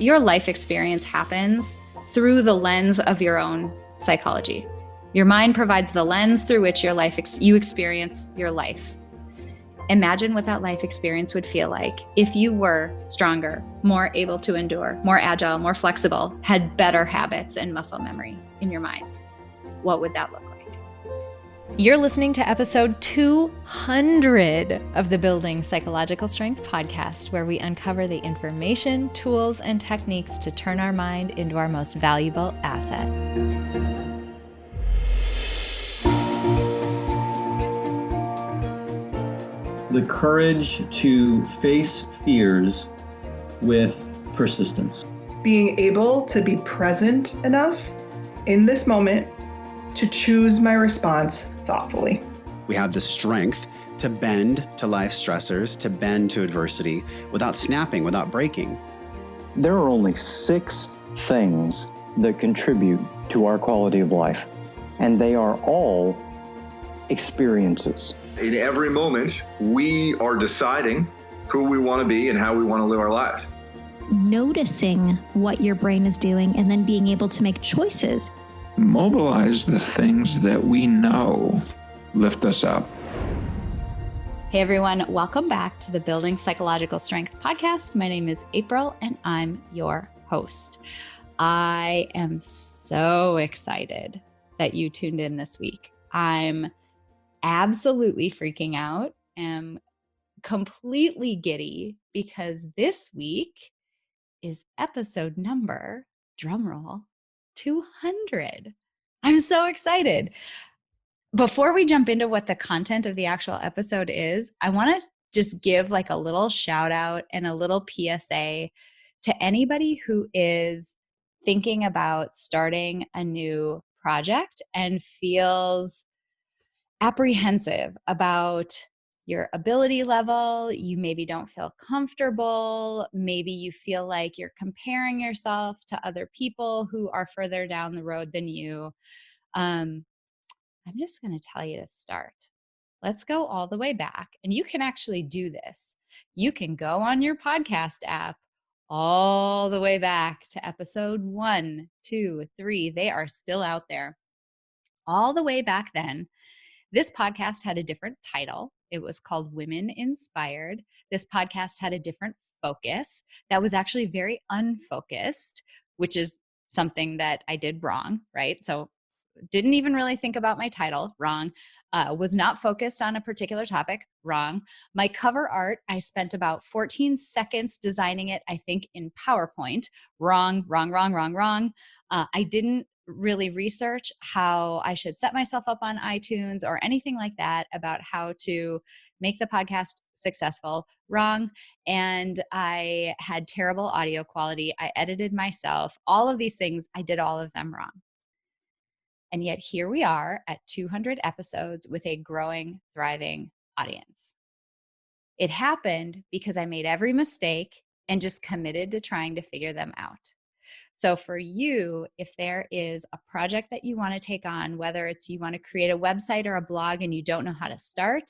your life experience happens through the lens of your own psychology. Your mind provides the lens through which you experience your life. Imagine what that life experience would feel like if you were stronger, more able to endure, more agile, more flexible, had better habits and muscle memory in your mind. What would that look like? You're listening to episode 200 of the Building Psychological Strength podcast, where we uncover the information, tools, and techniques to turn our mind into our most valuable asset. The courage to face fears with persistence. Being able to be present enough in this moment to choose my response thoughtfully. We have the strength to bend to life stressors, to bend to adversity without snapping, without breaking. There are only 6 things that contribute to our quality of life, and they are all experiences. In every moment, we are deciding who we want to be and how we want to live our lives. Noticing what your brain is doing and then being able to make choices. Mobilize the things that we know lift us up. Hey everyone, welcome back to the Building Psychological Strength podcast. My name is April and I'm your host. I am so excited that you tuned in this week. I'm absolutely freaking out. Am completely giddy because this week is episode number, drumroll, 200. I'm so excited. Before we jump into what the content of the actual episode is, I want to just give like a little shout out and a little PSA to anybody who is thinking about starting a new project and feels apprehensive about your ability level. You maybe don't feel comfortable. Maybe you feel like you're comparing yourself to other people who are further down the road than you. I'm just going to tell you to start. Let's go all the way back. And you can actually do this. You can go on your podcast app all the way back to episode 1, 2, 3. They are still out there. All the way back then, this podcast had a different title. It was called Women Inspired. This podcast had a different focus that was actually very unfocused, which is something that I did wrong, right? So didn't even really think about my title, wrong. Was not focused on a particular topic, wrong. My cover art, I spent about 14 seconds designing it, I think in PowerPoint, wrong. I didn't really research how I should set myself up on iTunes or anything like that about how to make the podcast successful, wrong. And I had terrible audio quality. I edited myself. All of these things, I did all of them wrong. And yet here we are at 200 episodes with a growing, thriving audience. It happened because I made every mistake and just committed to trying to figure them out. So for you, if there is a project that you want to take on, whether it's you want to create a website or a blog and you don't know how to start,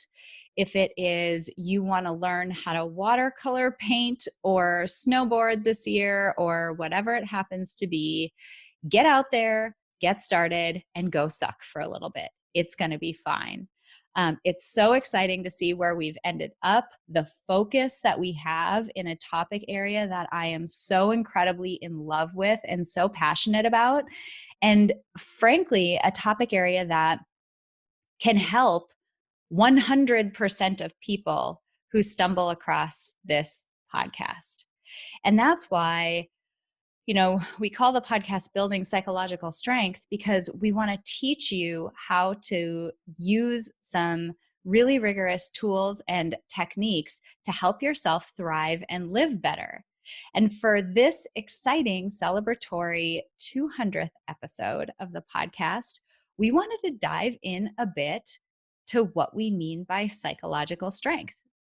if it is you want to learn how to watercolor paint or snowboard this year or whatever it happens to be, get out there, get started, and go suck for a little bit. It's going to be fine. It's so exciting to see where we've ended up, the focus that we have in a topic area that I am so incredibly in love with and so passionate about. And frankly, a topic area that can help 100% of people who stumble across this podcast. And that's why, we call the podcast Building Psychological Strength, because we want to teach you how to use some really rigorous tools and techniques to help yourself thrive and live better. And for this exciting celebratory 200th episode of the podcast, we wanted to dive in a bit to what we mean by psychological strength,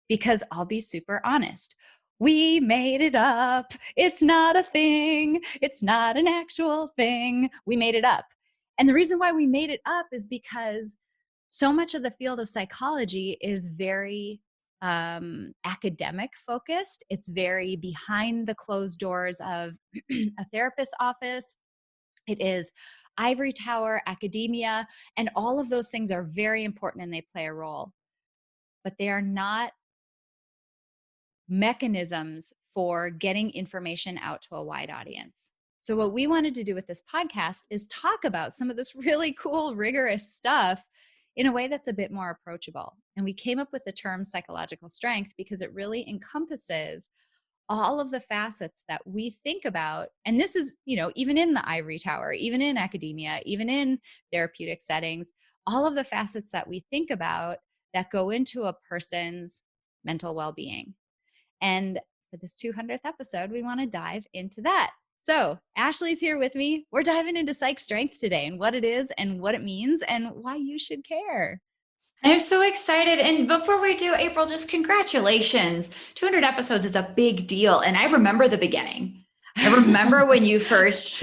because I'll be super honest. We made it up. It's not a thing. It's not an actual thing. We made it up. And the reason why we made it up is because so much of the field of psychology is very academic focused. It's very behind the closed doors of a therapist's office. It is ivory tower, academia, and all of those things are very important and they play a role. But they are not mechanisms for getting information out to a wide audience. So what we wanted to do with this podcast is talk about some of this really cool, rigorous stuff in a way that's a bit more approachable. And we came up with the term psychological strength because it really encompasses all of the facets that we think about. And this is, even in the ivory tower, even in academia, even in therapeutic settings, all of the facets that we think about that go into a person's mental well-being. And for this 200th episode, we want to dive into that. So Ashley's here with me. We're diving into psych strength today and what it is and what it means and why you should care. I'm so excited. And before we do, April, just congratulations. 200 episodes is a big deal. And I remember the beginning. I remember when you first.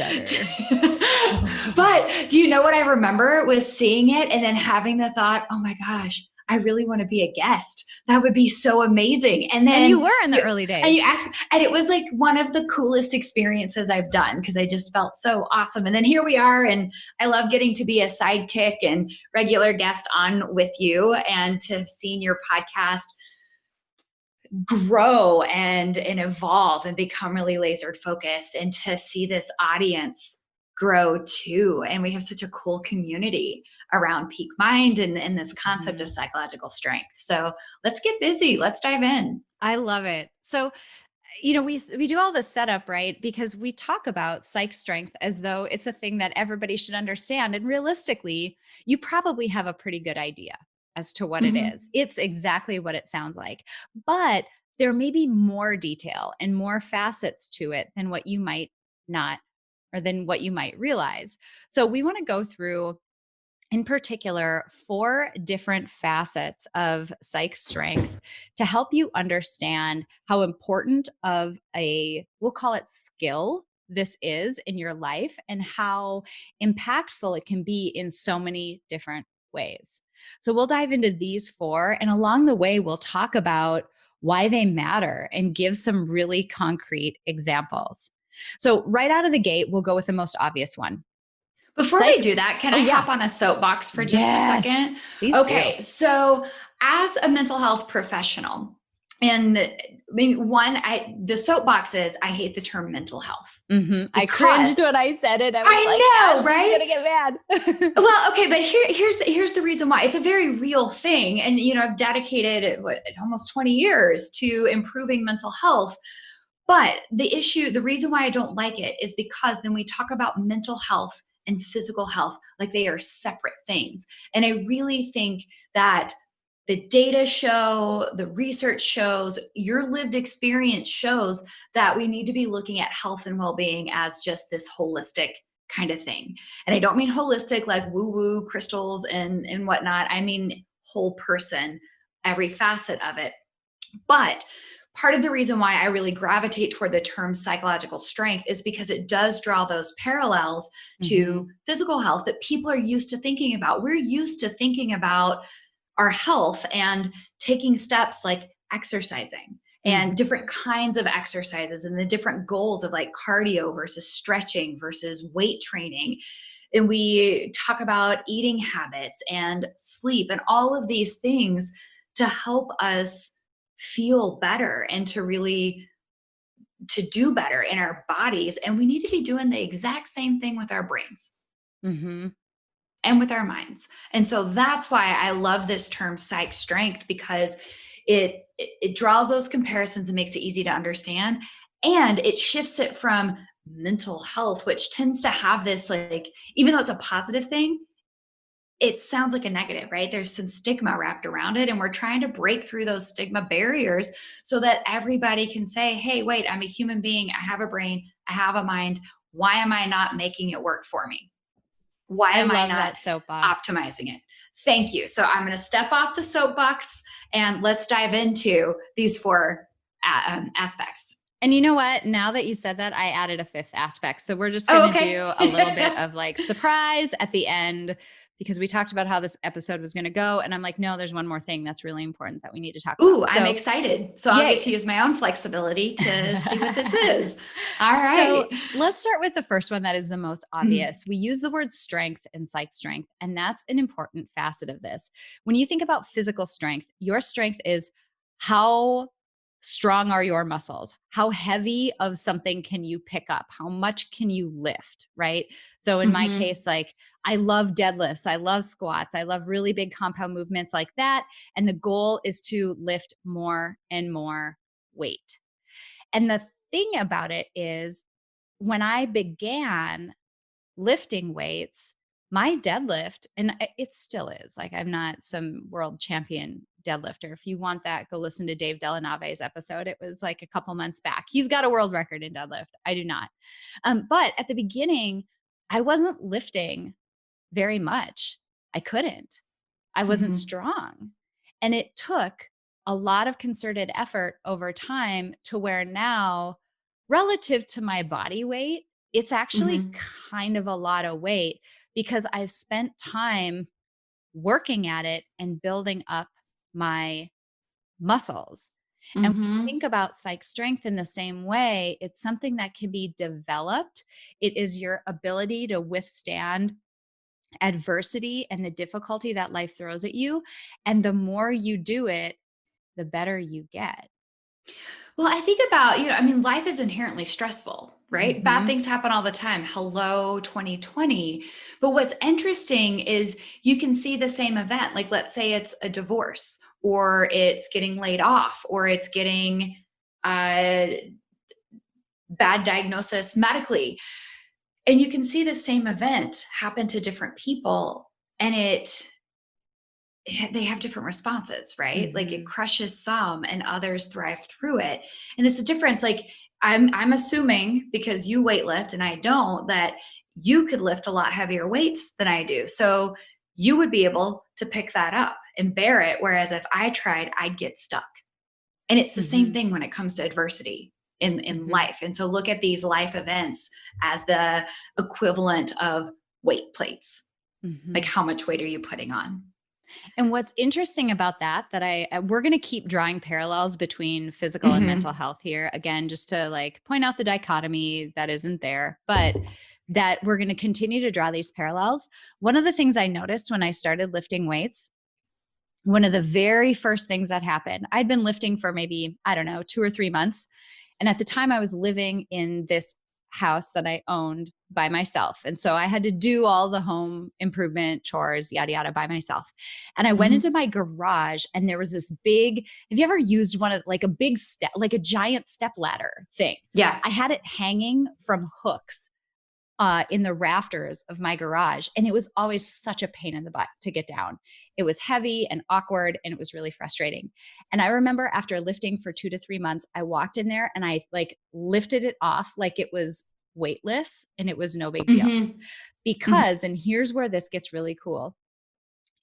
But do you know what I remember was seeing it and then having the thought, oh my gosh, I really want to be a guest. That would be so amazing. And then you were in the early days. And you asked, and it was like one of the coolest experiences I've done because I just felt so awesome. And then here we are. And I love getting to be a sidekick and regular guest on with you and to have seen your podcast grow and evolve and become really laser focused and to see this audience grow too. And we have such a cool community around peak mind and this concept of psychological strength. So let's get busy. Let's dive in. I love it. So, we do all this setup, right? Because we talk about psych strength as though it's a thing that everybody should understand. And realistically, you probably have a pretty good idea as to what it is. It's exactly what it sounds like. But there may be more detail and more facets to it than what you might not or than what you might realize. So we want to go through, in particular, 4 different facets of psych strength to help you understand how important of we'll call it skill, this is in your life and how impactful it can be in so many different ways. So we'll dive into these 4, and along the way, we'll talk about why they matter and give some really concrete examples. So right out of the gate, we'll go with the most obvious one. Before we do that, can I hop on a soapbox for just a second? Okay, so as a mental health professional, and maybe the soapbox is I hate the term mental health. I cringed when I said it. I know, right? I'm gonna get mad. Well, okay, but here's the reason why. It's a very real thing, and I've dedicated almost 20 years to improving mental health. But the reason why I don't like it is because then we talk about mental health and physical health like they are separate things. And I really think that the data show, the research shows, your lived experience shows that we need to be looking at health and well-being as just this holistic kind of thing. And I don't mean holistic like woo-woo crystals and whatnot. I mean whole person, every facet of it. But part of the reason why I really gravitate toward the term psychological strength is because it does draw those parallels to physical health that people are used to thinking about. We're used to thinking about our health and taking steps like exercising and different kinds of exercises and the different goals of like cardio versus stretching versus weight training. And we talk about eating habits and sleep and all of these things to help us feel better and to do better in our bodies. And we need to be doing the exact same thing with our brains and with our minds. And so that's why I love this term psych strength, because it draws those comparisons and makes it easy to understand. And it shifts it from mental health, which tends to have this, like, even though it's a positive thing, it sounds like a negative, right? There's some stigma wrapped around it. And we're trying to break through those stigma barriers so that everybody can say, hey, wait, I'm a human being. I have a brain. I have a mind. Why am I not making it work for me? Why am I not optimizing it? Thank you. So I'm going to step off the soapbox and let's dive into these 4 aspects. And you know what? Now that you said that, I added a 5th aspect. So we're just going to do a little bit of like surprise at the end, because we talked about how this episode was going to go. And I'm like, no, there's one more thing that's really important that we need to talk Ooh, about. I'm excited. So I'll get to use my own flexibility to see what this is. All right. So let's start with the first one that is the most obvious. We use the word strength and psych strength, and that's an important facet of this. When you think about physical strength, your strength is how strong are your muscles? How heavy of something can you pick up? How much can you lift, right? So in my case, like I love deadlifts, I love squats, I love really big compound movements like that. And the goal is to lift more and more weight. And the thing about it is when I began lifting weights, my deadlift, and it still is, like I'm not some world champion deadlifter. If you want that, go listen to Dave Delanave's episode. It was like a couple months back. He's got a world record in deadlift. I do not. But at the beginning, I wasn't lifting very much. I couldn't. I wasn't strong. And it took a lot of concerted effort over time to where now, relative to my body weight, it's actually kind of a lot of weight because I've spent time working at it and building up my muscles. And when you think about psych strength in the same way, it's something that can be developed. It is your ability to withstand adversity and the difficulty that life throws at you. And the more you do it, the better you get. Well, I think about, I mean, life is inherently stressful, right? Bad things happen all the time. Hello, 2020. But what's interesting is you can see the same event. Like, let's say it's a divorce, or it's getting laid off, or it's getting a bad diagnosis medically. And you can see the same event happen to different people, and they have different responses, right? Like it crushes some and others thrive through it. And it's a difference. Like I'm assuming, because you weightlift and I don't, that you could lift a lot heavier weights than I do. So you would be able to pick that up and bear it. Whereas if I tried, I'd get stuck. And it's the same thing when it comes to adversity in life. And so look at these life events as the equivalent of weight plates. Like, how much weight are you putting on? And what's interesting about that we're going to keep drawing parallels between physical and mental health here. Again, just to like point out the dichotomy that isn't there, but that we're going to continue to draw these parallels. One of the things I noticed when I started lifting weights, one of the very first things that happened, I'd been lifting for maybe, 2 or 3 months. And at the time I was living in this house that I owned by myself. And so I had to do all the home improvement chores, yada, yada, by myself. And I went into my garage and there was this big, have you ever used one of like a big step, like a giant step ladder thing? Yeah. I had it hanging from hooks in the rafters of my garage. And it was always such a pain in the butt to get down. It was heavy and awkward and it was really frustrating. And I remember after lifting for 2 to 3 months, I walked in there and I like lifted it off like it was weightless and it was no big deal. Because, and here's where this gets really cool,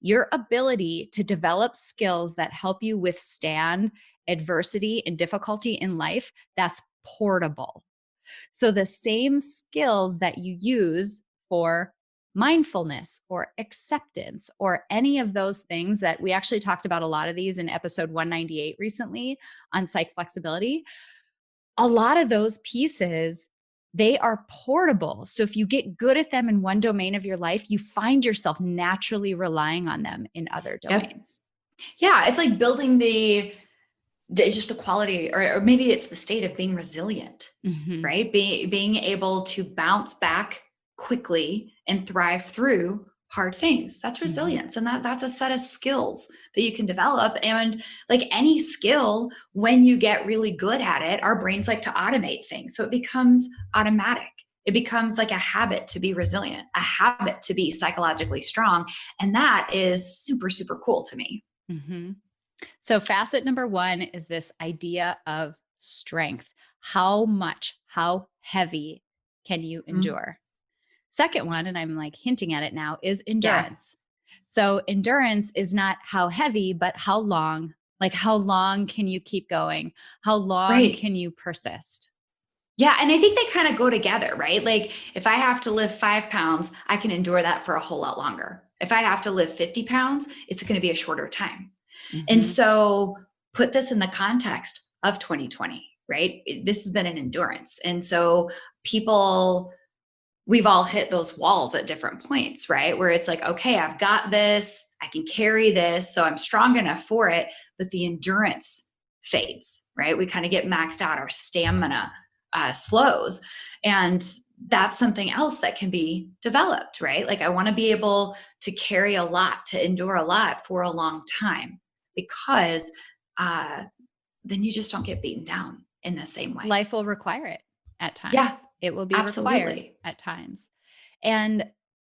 your ability to develop skills that help you withstand adversity and difficulty in life, that's portable. So the same skills that you use for mindfulness or acceptance or any of those things that we actually talked about, a lot of these in episode 198 recently on psych flexibility, a lot of those pieces, they are portable. So if you get good at them in one domain of your life, you find yourself naturally relying on them in other domains. Yeah. It's like building it's just the quality, or maybe it's the state of being resilient, right? Being able to bounce back quickly and thrive through hard things. That's resilience. And that's a set of skills that you can develop. And like any skill, when you get really good at it, our brains like to automate things. So it becomes automatic. It becomes like a habit to be resilient, a habit to be psychologically strong. And that is super, super cool to me. So facet number 1 is this idea of strength. How heavy can you endure? Second one, and I'm like hinting at it now, is endurance. So endurance is not how heavy, but how long. Like how long can you keep going? How long can you persist? Yeah. And I think they kind of go together, right? Like if I have to lift 5 pounds, I can endure that for a whole lot longer. If I have to lift 50 pounds, it's going to be a shorter time. Mm-hmm. And so put this in the context of 2020, right? This has been an endurance. And so we've all hit those walls at different points, right? Where it's like, okay, I've got this, I can carry this, so I'm strong enough for it, but the endurance fades, right? We kind of get maxed out, our stamina slows. And that's something else that can be developed, right? Like I want to be able to carry a lot, to endure a lot for a long time, because then you just don't get beaten down in the same way. Life will require it at times. Yeah, it will be absolutely required at times. And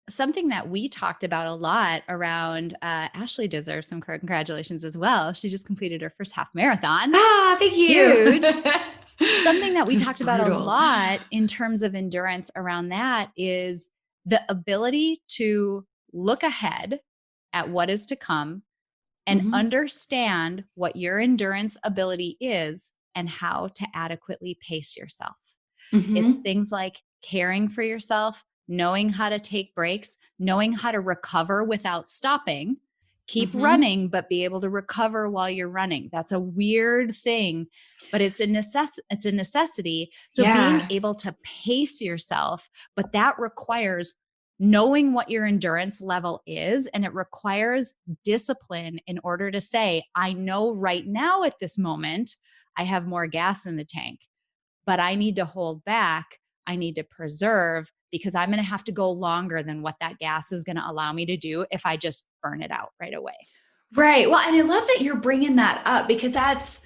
something that we talked about a lot around, Ashley deserves some congratulations as well. She just completed her first half marathon. Thank you. Huge. Something that we talked about a brutal. lot in terms of endurance around that is the ability to look ahead at what is to come and Mhm. understand what your endurance ability is and how to adequately pace yourself. Mhm. It's things like caring for yourself, knowing how to take breaks, knowing how to recover without stopping, keep Mhm. running, but be able to recover while you're running. That's a weird thing, but it's a necessity. So Yeah. being able to pace yourself, but that requires knowing what your endurance level is, and it requires discipline in order to say, I know right now at this moment, I have more gas in the tank, but I need to hold back. I need to preserve, because I'm going to have to go longer than what that gas is going to allow me to do if I just burn it out right away. Right. Well, and I love that you're bringing that up, because that's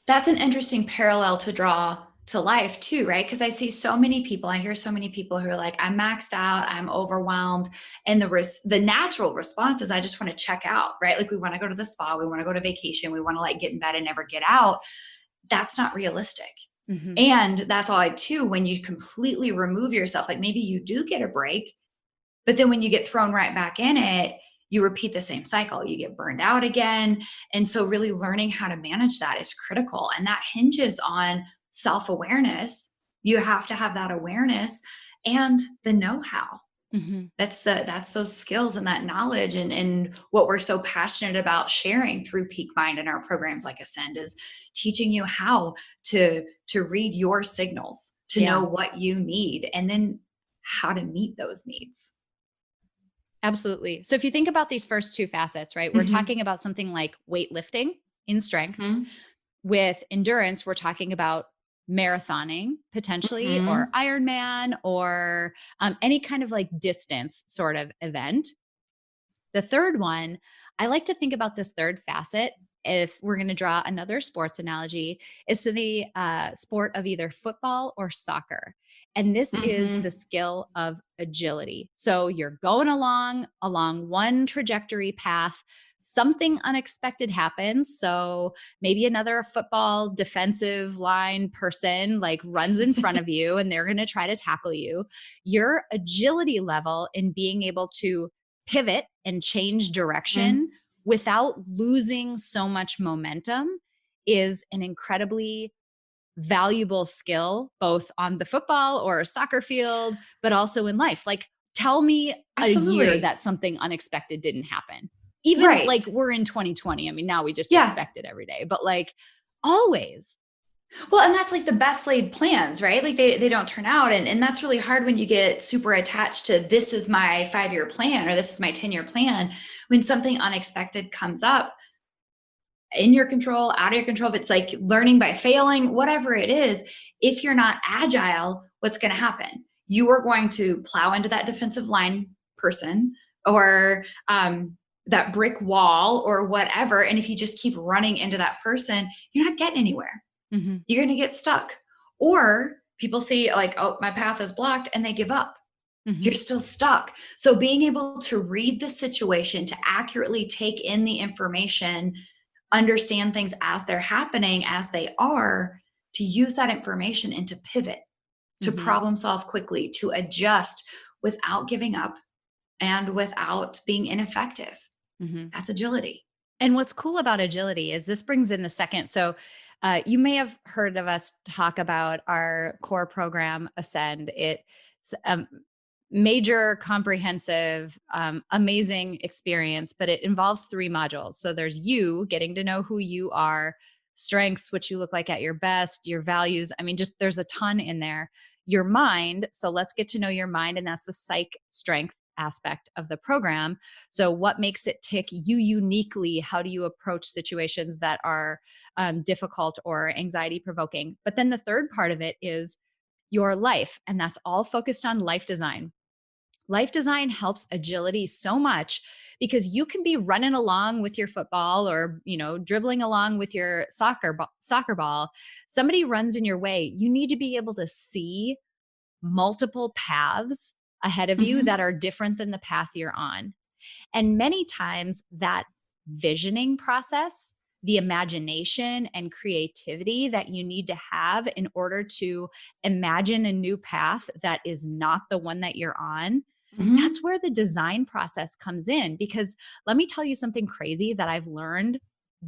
an interesting parallel to draw to life too, right? Because I see so many people, I hear so many people who are like, I'm maxed out, I'm overwhelmed. And the natural response is, I just want to check out, right? Like we want to go to the spa, we want to go to vacation, we want to like get in bed and never get out. That's not realistic. Mm-hmm. And that's all too, when you completely remove yourself, like maybe you do get a break, but then when you get thrown right back in it, you repeat the same cycle. You get burned out again. And so really learning how to manage that is critical. And that hinges on self-awareness. You have to have that awareness and the know-how. Mm-hmm. That's those skills and that knowledge, and what we're so passionate about sharing through Peak Mind and our programs like Ascend is teaching you how to read your signals, to know what you need, and then how to meet those needs. Absolutely. So if you think about these first two facets, right, we're Mm-hmm. talking about something like weightlifting in strength. Mm-hmm. With endurance, we're talking about marathoning potentially, Mm-hmm. or Ironman, or any kind of like distance sort of event. The third one, I like to think about this third facet, if we're going to draw another sports analogy, is to the sport of either football or soccer. And this is Mm-hmm. the skill of agility. So you're going along one trajectory path, something unexpected happens. So maybe another football defensive line person like runs in front of you and they're going to try to tackle you. Your agility level in being able to pivot and change direction without losing so much momentum is an incredibly valuable skill, both on the football or soccer field, but also in life. Like, tell me Absolutely. a year that something unexpected didn't happen. Even Right. like we're in 2020. I mean, now we just Yeah. expect it every day, but like always. Well, and that's like the best laid plans, right? Like they don't turn out. And that's really hard when you get super attached to, this is my 5-year plan, or this is my 10-year plan. When something unexpected comes up, in your control, out of your control, if it's like learning by failing, whatever it is, if you're not agile, what's going to happen? You are going to plow into that defensive line person, or that brick wall, or whatever. And if you just keep running into that person, you're not getting anywhere. Mm-hmm. You're going to get stuck. Or people see like, oh, my path is blocked, and they give up. Mm-hmm. You're still stuck. So being able to read the situation, to accurately take in the information, understand things as they're happening, as they are, to use that information and to pivot, to problem solve quickly, to adjust without giving up and without being ineffective. That's agility. And what's cool about agility is this brings in the second. So you may have heard of us talk about our core program, Ascend. It major, comprehensive, amazing experience, but it involves 3 modules. So there's you, getting to know who you are, strengths, what you look like at your best, your values. I mean, just there's a ton in there. Your mind. So let's get to know your mind. And that's the psych strength aspect of the program. So what makes it tick you uniquely? How do you approach situations that are difficult or anxiety provoking? But then the third part of it is your life. And that's all focused on life design. Life design helps agility so much because you can be running along with your football or, dribbling along with your soccer ball. Somebody runs in your way. You need to be able to see multiple paths ahead of you that are different than the path you're on. And many times that visioning process, the imagination and creativity that you need to have in order to imagine a new path that is not the one that you're on, that's where the design process comes in. Because let me tell you something crazy that I've learned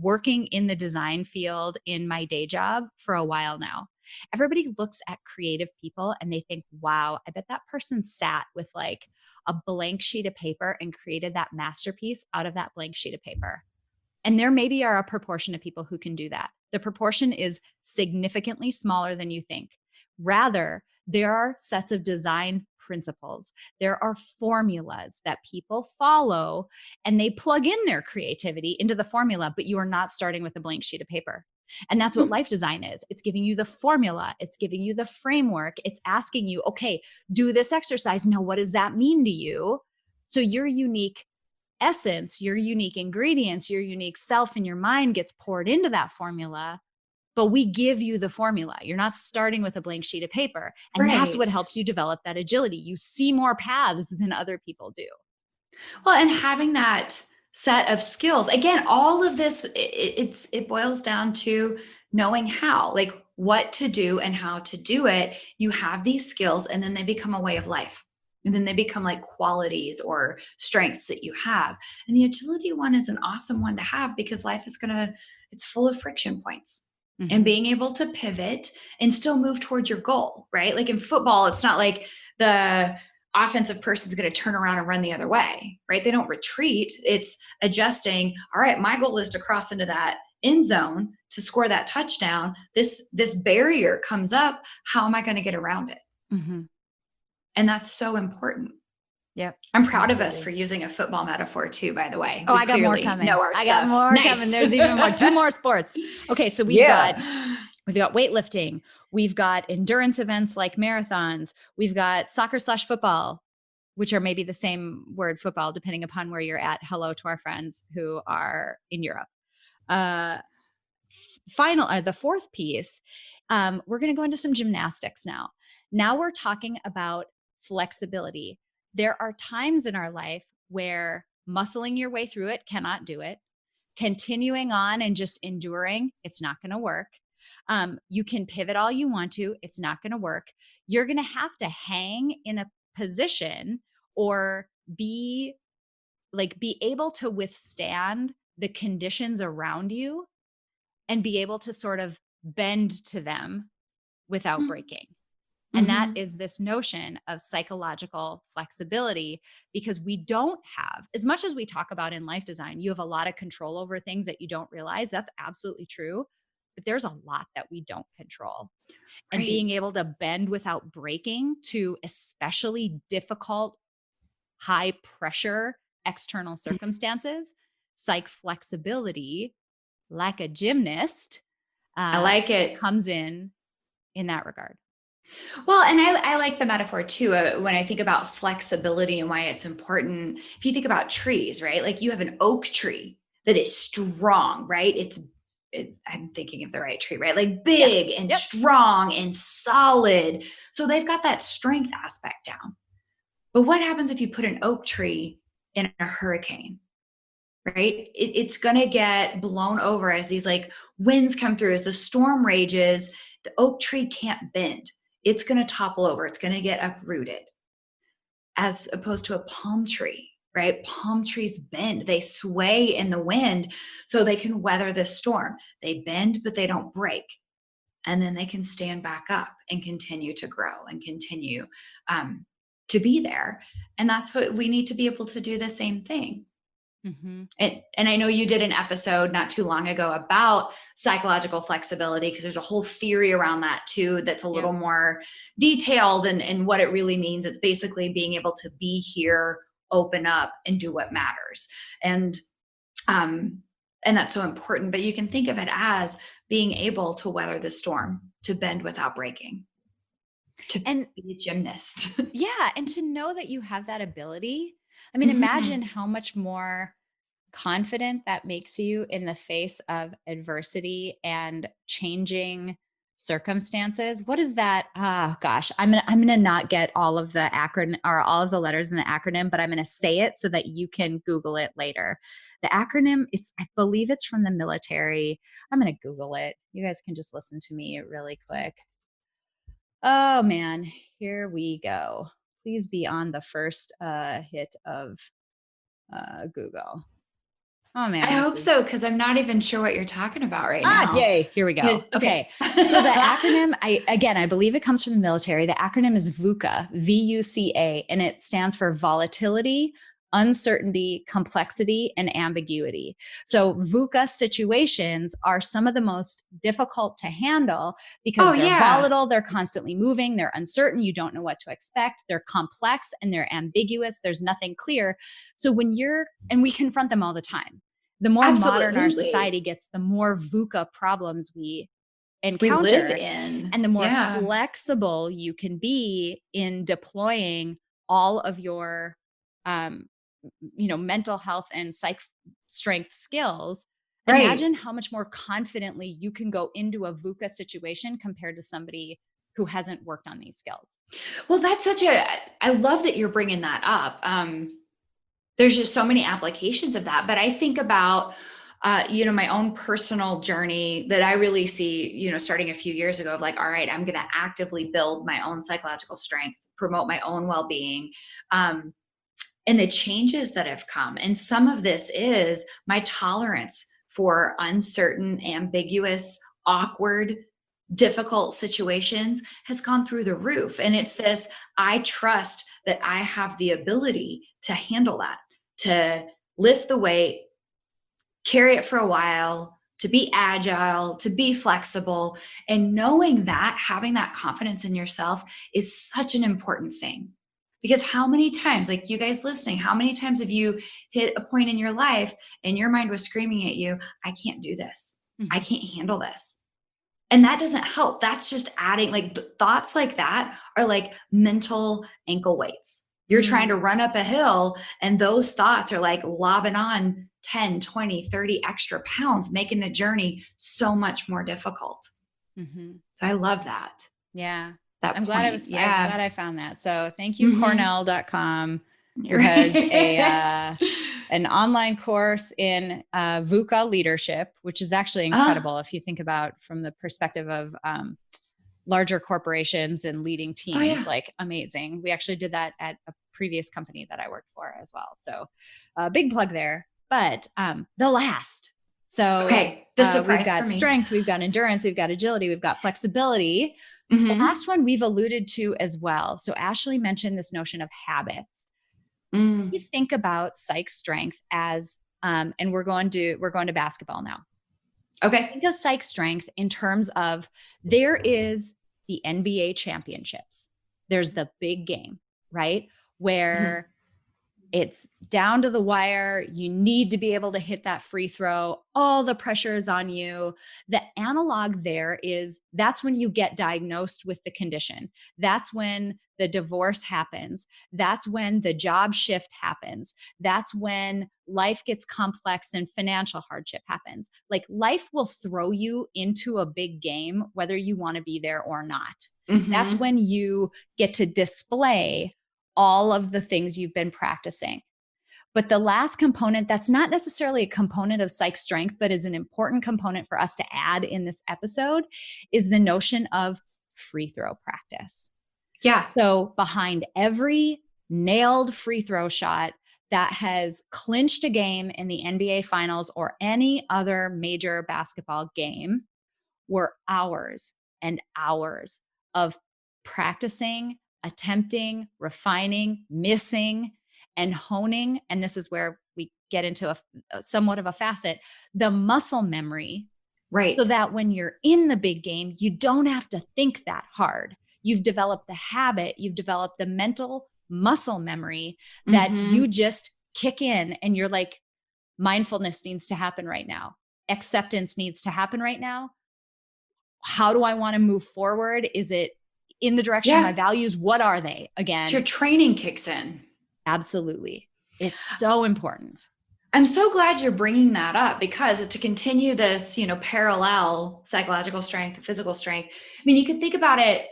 working in the design field in my day job for a while now. Everybody looks at creative people and they think, wow, I bet that person sat with like a blank sheet of paper and created that masterpiece out of that blank sheet of paper. And there maybe are a proportion of people who can do that. The proportion is significantly smaller than you think. Rather, there are sets of design principles. There are formulas that people follow and they plug in their creativity into the formula, but you are not starting with a blank sheet of paper. And that's what life design is. It's giving you the formula. It's giving you the framework. It's asking you, okay, do this exercise. Now, what does that mean to you? So your unique essence, your unique ingredients, your unique self and your mind gets poured into that formula, but we give you the formula. You're not starting with a blank sheet of paper. And that's what helps you develop that agility. You see more paths than other people do. Well, and having that set of skills, again, all of this, it boils down to knowing how, like what to do and how to do it. You have these skills and then they become a way of life. And then they become like qualities or strengths that you have. And the agility one is an awesome one to have because life is it's full of friction points. And being able to pivot and still move towards your goal, right? Like in football, it's not like the offensive person's going to turn around and run the other way, right? They don't retreat. It's adjusting. All right, my goal is to cross into that end zone to score that touchdown. This barrier comes up. How am I going to get around it? And that's so important. Yep. I'm proud of us for using a football metaphor too, by the way. Oh, I got more coming. I got more coming. There's even more, 2 more sports. Okay. So we've got weightlifting. We've got endurance events like marathons. We've got soccer/football, which are maybe the same word, football, depending upon where you're at. Hello to our friends who are in Europe. The fourth piece, we're going to go into some gymnastics now. Now we're talking about flexibility. There are times in our life where muscling your way through it cannot do it. Continuing on and just enduring, it's not going to work. You can pivot all you want to. It's not going to work. You're going to have to hang in a position or be able to withstand the conditions around you and be able to sort of bend to them without breaking. And that is this notion of psychological flexibility, because we don't have, as much as we talk about in life design, you have a lot of control over things that you don't realize. That's absolutely true. But there's a lot that we don't control. And being able to bend without breaking to especially difficult, high pressure external circumstances, psych flexibility, like a gymnast, I like it, comes in that regard. Well, and I like the metaphor too, when I think about flexibility and why it's important. If you think about trees, right? Like you have an oak tree that is strong, right? I'm thinking of the right tree, right? Like big and strong and solid. So they've got that strength aspect down. But what happens if you put an oak tree in a hurricane? Right? It's going to get blown over as these like winds come through, as the storm rages. The oak tree can't bend. It's going to topple over. It's going to get uprooted, as opposed to a palm tree, right? Palm trees bend. They sway in the wind so they can weather the storm. They bend, but they don't break. And then they can stand back up and continue to grow and continue to be there. And that's what we need to be able to do, the same thing. Mm-hmm. And I know you did an episode not too long ago about psychological flexibility, because there's a whole theory around that too that's a little more detailed, and what it really means. It's basically being able to be here, open up, and do what matters. And that's so important. But you can think of it as being able to weather the storm, to bend without breaking, to be a gymnast. Yeah. And to know that you have that ability. I mean, imagine how much more confident that makes you in the face of adversity and changing circumstances. What is that? Oh gosh, I'm gonna not get all of the acronym or all of the letters in the acronym, but I'm gonna say it so that you can Google it later. The acronym, I believe it's from the military. I'm gonna Google it. You guys can just listen to me really quick. Oh man, here we go. Please be on the first hit of Google. Oh man. I hope so, because I'm not even sure what you're talking about right now. Yay. Here we go. Okay. So the acronym, I believe it comes from the military. The acronym is V.U.C.A, V-U-C-A, and it stands for volatility, uncertainty, complexity, and ambiguity. So VUCA situations are some of the most difficult to handle because they're volatile, they're constantly moving, they're uncertain, you don't know what to expect, they're complex, and they're ambiguous, there's nothing clear. So and we confront them all the time. The more modern our society gets, the more VUCA problems we encounter, we live in, and the more flexible you can be in deploying all of your mental health and psych strength skills. Imagine how much more confidently you can go into a VUCA situation compared to somebody who hasn't worked on these skills. Well, I love that you're bringing that up. There's just so many applications of that. But I think about, my own personal journey that I really see, starting a few years ago, of like, all right, I'm going to actively build my own psychological strength, promote my own well-being, and the changes that have come. And some of this is my tolerance for uncertain, ambiguous, awkward, difficult situations has gone through the roof. And it's this, I trust that I have the ability to handle that, to lift the weight, carry it for a while, to be agile, to be flexible. And knowing that, having that confidence in yourself is such an important thing. Because how many times, like you guys listening, how many times have you hit a point in your life and your mind was screaming at you, I can't do this. I can't handle this. And that doesn't help. That's just adding, like, thoughts like that are like mental ankle weights. You're trying to run up a hill, and those thoughts are like lobbing on 10, 20, 30 extra pounds, making the journey so much more difficult. So I love that. Yeah. I'm glad I'm glad I found that. So thank you, Cornell.com, who has an online course in VUCA leadership, which is actually incredible if you think about from the perspective of larger corporations and leading teams. Like, amazing. We actually did that at a previous company that I worked for as well. So big plug there. But the last. So we've got strength, we've got endurance, we've got agility, we've got flexibility. The last one we've alluded to as well. So Ashley mentioned this notion of habits. You think about psych strength as, and we're going to basketball now. Okay. Think of psych strength in terms of, there is the NBA championships. There's the big game, right? Where it's down to the wire. You need to be able to hit that free throw. All the pressure is on you. The analog there is, that's when you get diagnosed with the condition. That's when the divorce happens. That's when the job shift happens. That's when life gets complex and financial hardship happens. Like, life will throw you into a big game, whether you want to be there or not. That's when you get to display all of the things you've been practicing. But the last component, that's not necessarily a component of psych strength, but is an important component for us to add in this episode, is the notion of free throw practice. Yeah. So behind every nailed free throw shot that has clinched a game in the NBA Finals or any other major basketball game were hours and hours of practicing attempting, refining, missing, and honing. And this is where we get into a somewhat of a facet, the muscle memory. Right. So that when you're in the big game, you don't have to think that hard. You've developed the habit, you've developed the mental muscle memory that you just kick in and you're like, mindfulness needs to happen right now. Acceptance needs to happen right now. How do I want to move forward? Is it in the direction of my values? What are they again? Your training kicks in. Absolutely. It's so important. I'm so glad you're bringing that up, because to continue this, parallel psychological strength, physical strength. I mean, you could think about it.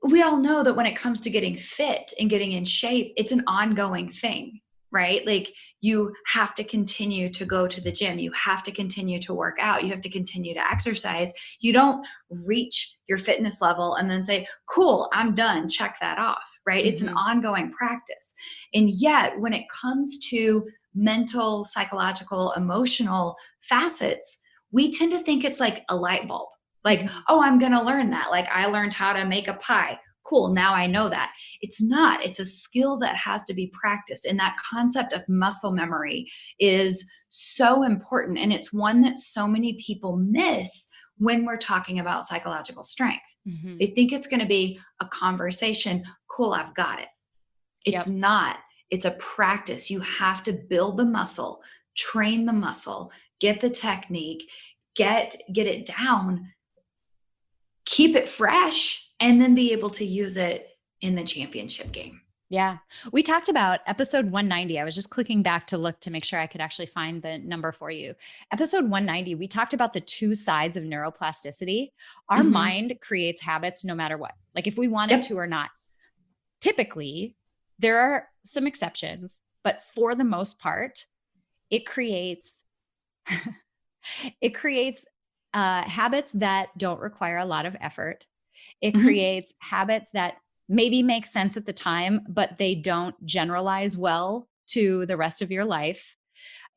We all know that when it comes to getting fit and getting in shape, it's an ongoing thing, right? Like, you have to continue to go to the gym. You have to continue to work out. You have to continue to exercise. You don't reach your fitness level and then say, cool, I'm done. Check that off, right? It's an ongoing practice. And yet when it comes to mental, psychological, emotional facets, we tend to think it's like a light bulb. Like, oh, I'm going to learn that. Like, I learned how to make a pie. Cool. Now I know that. It's not. It's a skill that has to be practiced. And that concept of muscle memory is so important. And it's one that so many people miss when we're talking about psychological strength. They think it's going to be a conversation. Cool, I've got it. It's not. It's a practice. You have to build the muscle, train the muscle, get the technique, get it down, keep it fresh, and then be able to use it in the championship game. Yeah. We talked about episode 190. I was just clicking back to look to make sure I could actually find the number for you. Episode 190, we talked about the two sides of neuroplasticity. Our mind creates habits no matter what, like if we want it to or not. Typically, there are some exceptions, but for the most part, it creates habits that don't require a lot of effort. It creates habits that maybe make sense at the time, but they don't generalize well to the rest of your life.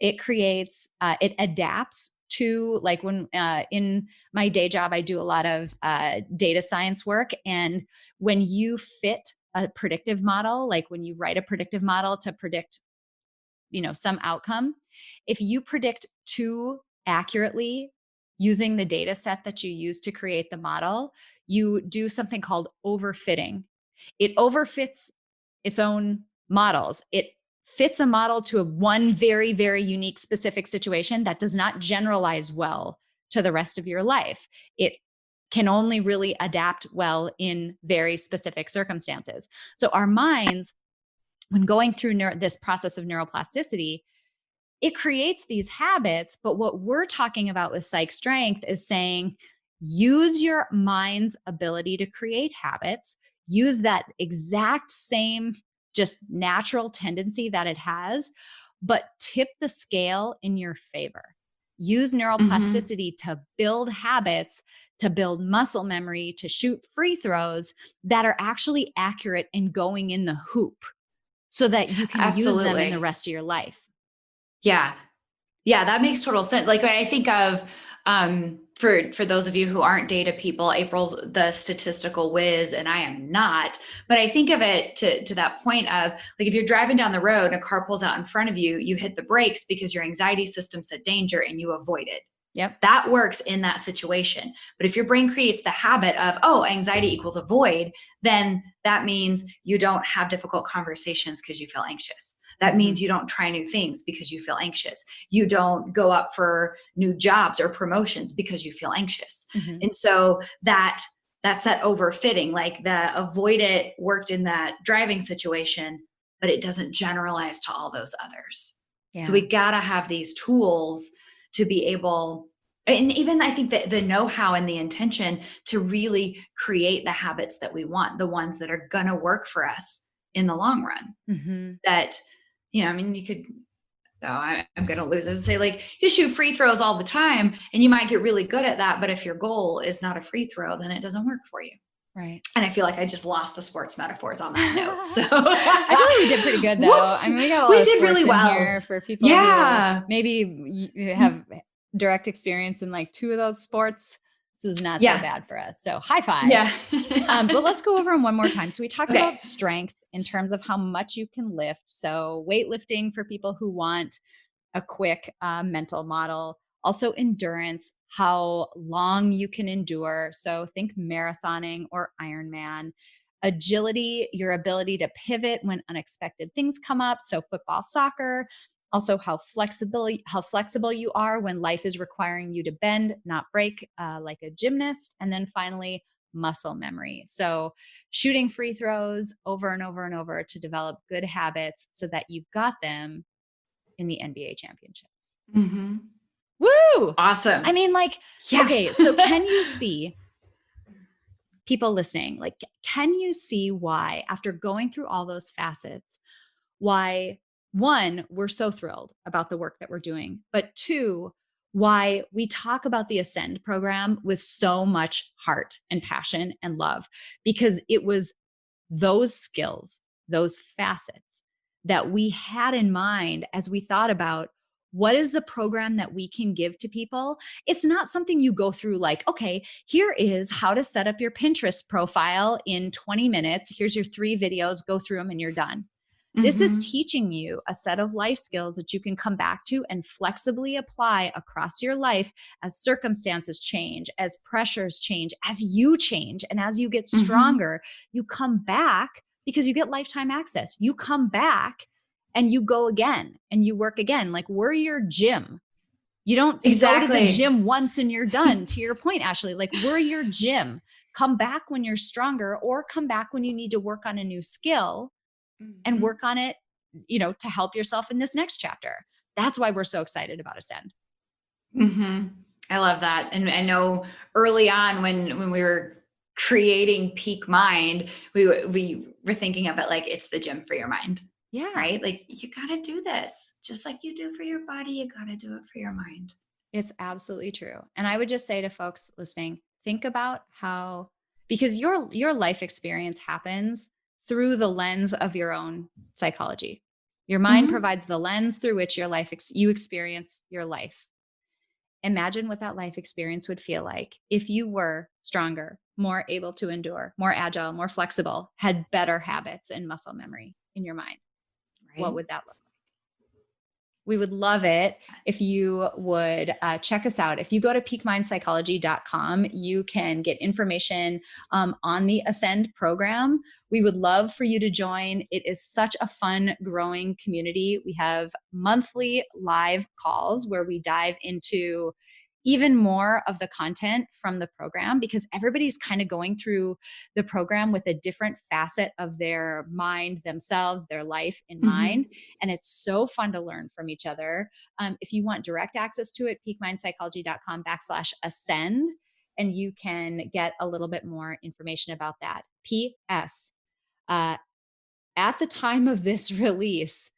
It creates, it adapts to, like, when in my day job, I do a lot of data science work. And when you fit a predictive model, like when you write a predictive model to predict, some outcome, if you predict too accurately using the data set that you use to create the model, you do something called overfitting. It overfits its own models. It fits a model to one very, very unique specific situation that does not generalize well to the rest of your life. It can only really adapt well in very specific circumstances. So our minds, when going through this process of neuroplasticity, it creates these habits. But what we're talking about with psych strength is saying, use your mind's ability to create habits, use that exact same just natural tendency that it has, but tip the scale in your favor. Use neuroplasticity to build habits, to build muscle memory, to shoot free throws that are actually accurate and going in the hoop so that you can use them in the rest of your life. Yeah. Yeah, that makes total sense. Like, when I think of, for those of you who aren't data people, April's the statistical whiz and I am not, but I think of it to that point of, like, if you're driving down the road and a car pulls out in front of you, you hit the brakes because your anxiety system said danger and you avoid it. Yep. That works in that situation. But if your brain creates the habit of, oh, anxiety equals avoid, then that means you don't have difficult conversations because you feel anxious. That means you don't try new things because you feel anxious. You don't go up for new jobs or promotions because you feel anxious. And so that's that overfitting. Like, the avoid it worked in that driving situation, but it doesn't generalize to all those others. Yeah. So we got to have these tools to be able, and even I think that the know-how and the intention to really create the habits that we want, the ones that are going to work for us in the long run. That, I mean, you could, I'm going to lose it. Say, like, you shoot free throws all the time and you might get really good at that. But if your goal is not a free throw, then it doesn't work for you. Right. And I feel like I just lost the sports metaphors on that note. So I feel like we did pretty good, though. Whoops. I mean, we got a lot of sports really well in here for people who maybe have direct experience in like two of those sports. This was not so bad for us. So high five. Yeah. But let's go over them one more time. So we talked Okay. about strength in terms of how much you can lift. So weightlifting for people who want a quick mental model. Also endurance, how long you can endure. So think marathoning or Ironman. Agility, your ability to pivot when unexpected things come up. So football, soccer. Also how flexible you are when life is requiring you to bend, not break, like a gymnast. And then finally, muscle memory. So shooting free throws over and over and over to develop good habits so that you've got them in the NBA championships. Mm-hmm. Woo! Awesome. I mean, like, okay, so can you see, people listening, like, can you see why, after going through all those facets, why, one, we're so thrilled about the work that we're doing, but two, why we talk about the Ascend program with so much heart and passion and love, because it was those skills, those facets that we had in mind as we thought about what is the program that we can give to people. It's not something you go through like, okay, here is how to set up your Pinterest profile in 20 minutes. Here's your 3 videos, go through them and you're done. This is teaching you a set of life skills that you can come back to and flexibly apply across your life as circumstances change, as pressures change, as you change, and as you get stronger, you come back because you get lifetime access. You come back and you go again and you work again. Like we're your gym. You don't go to the gym once and you're done. To your point, Ashley, like we're your gym. Come back when you're stronger or come back when you need to work on a new skill and work on it, you know, to help yourself in this next chapter. That's why we're so excited about Ascend. I love that. And I know early on when we were creating Peak Mind, we were thinking of it like it's the gym for your mind. Yeah. Right? Like you got to do this just like you do for your body. You got to do it for your mind. It's absolutely true. And I would just say to folks listening, think about how, because your life experience happens through the lens of your own psychology. Your mind provides the lens through which your life, you experience your life. Imagine what that life experience would feel like if you were stronger, more able to endure, more agile, more flexible, had better habits and muscle memory in your mind. Right? What would that look like? We would love it if you would check us out. If you go to peakmindpsychology.com, you can get information on the Ascend program. We would love for you to join. It is such a fun, growing community. We have monthly live calls where we dive into even more of the content from the program because everybody's kind of going through the program with a different facet of their mind, themselves, their life in mind. And it's so fun to learn from each other. If you want direct access to it, peakmindpsychology.com/ascend, and you can get a little bit more information about that. P.S. At the time of this release,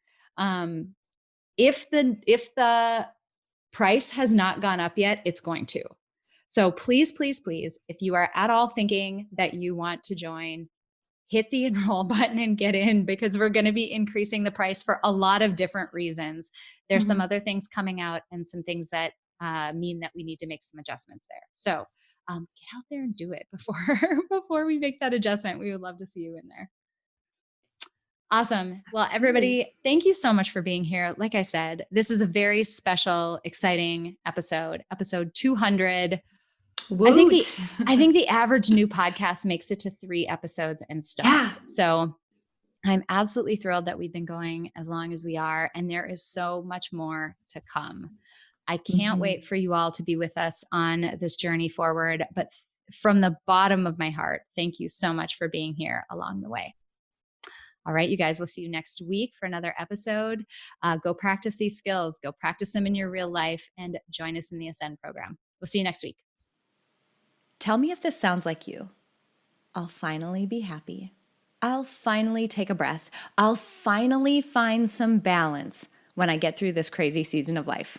if the price has not gone up yet, it's going to. So please, please, please, if you are at all thinking that you want to join, hit the enroll button and get in because we're going to be increasing the price for a lot of different reasons. There's some other things coming out and some things that mean that we need to make some adjustments there. So get out there and do it before we make that adjustment. We would love to see you in there. Awesome. Well, everybody, thank you so much for being here. Like I said, this is a very special, exciting episode 200. I think the average new podcast makes it to 3 episodes and stops. Yeah. So I'm absolutely thrilled that we've been going as long as we are. And there is so much more to come. I can't wait for you all to be with us on this journey forward. But from the bottom of my heart, thank you so much for being here along the way. All right, you guys, we'll see you next week for another episode. Go practice these skills, go practice them in your real life, and join us in the Ascend program. We'll see you next week. Tell me if this sounds like you. I'll finally be happy. I'll finally take a breath. I'll finally find some balance when I get through this crazy season of life.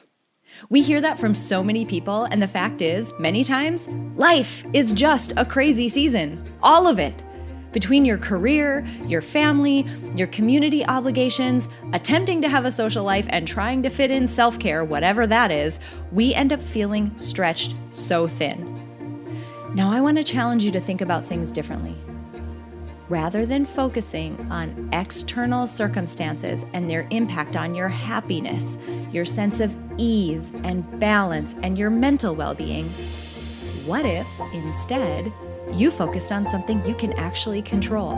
We hear that from so many people, and the fact is, many times, life is just a crazy season. All of it. Between your career, your family, your community obligations, attempting to have a social life, and trying to fit in self-care, whatever that is, we end up feeling stretched so thin. Now, I want to challenge you to think about things differently. Rather than focusing on external circumstances and their impact on your happiness, your sense of ease and balance, and your mental well-being, what if instead you focused on something you can actually control?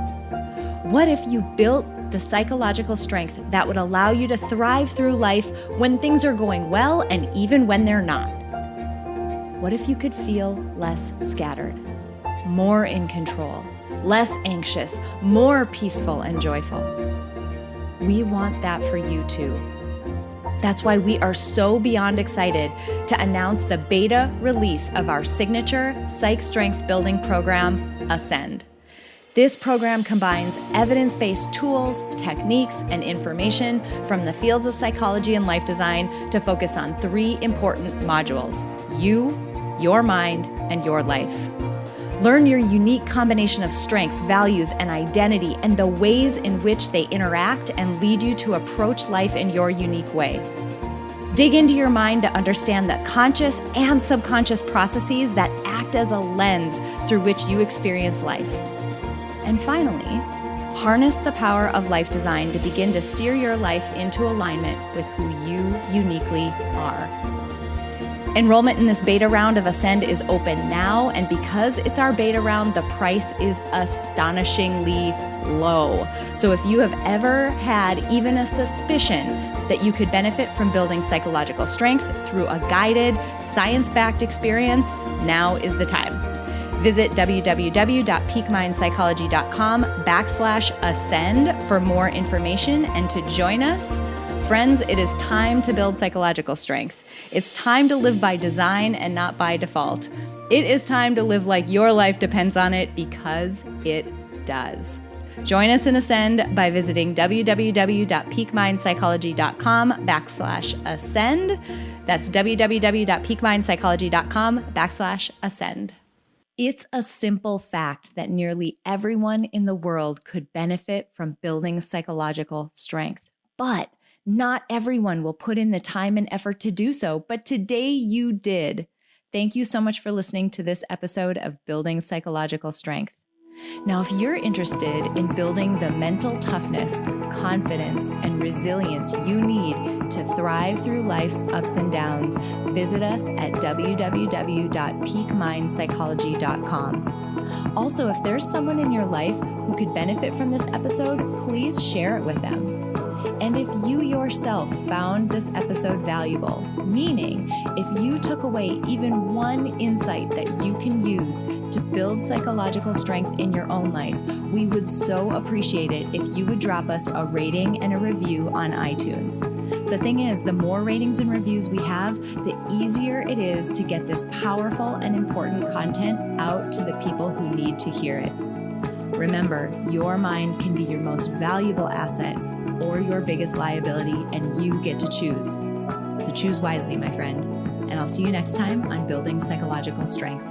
What if you built the psychological strength that would allow you to thrive through life when things are going well and even when they're not? What if you could feel less scattered, more in control, less anxious, more peaceful and joyful? We want that for you too. That's why we are so beyond excited to announce the beta release of our signature Psych Strength Building program, Ascend. This program combines evidence-based tools, techniques, and information from the fields of psychology and life design to focus on 3 important modules: you, your mind, and your life. Learn your unique combination of strengths, values, and identity, and the ways in which they interact and lead you to approach life in your unique way. Dig into your mind to understand the conscious and subconscious processes that act as a lens through which you experience life. And finally, harness the power of life design to begin to steer your life into alignment with who you uniquely are. Enrollment in this beta round of Ascend is open now, and because it's our beta round, the price is astonishingly low. So if you have ever had even a suspicion that you could benefit from building psychological strength through a guided, science-backed experience, now is the time. Visit www.peakmindpsychology.com/ascend for more information and to join us. Friends, it is time to build psychological strength. It's time to live by design and not by default. It is time to live like your life depends on it, because it does. Join us in Ascend by visiting www.peakmindpsychology.com/ascend. That's www.peakmindpsychology.com/ascend. It's a simple fact that nearly everyone in the world could benefit from building psychological strength, but not everyone will put in the time and effort to do so. But today you did. Thank you so much for listening to this episode of Building Psychological Strength. Now, if you're interested in building the mental toughness, confidence, and resilience you need to thrive through life's ups and downs, visit us at www.peakmindpsychology.com. Also, if there's someone in your life who could benefit from this episode, please share it with them. And if you yourself found this episode valuable, meaning if you took away even one insight that you can use to build psychological strength in your own life, we would so appreciate it if you would drop us a rating and a review on iTunes. The thing is, the more ratings and reviews we have, the easier it is to get this powerful and important content out to the people who need to hear it. Remember, your mind can be your most valuable asset or your biggest liability, and you get to choose. So choose wisely, my friend. And I'll see you next time on Building Psychological Strength.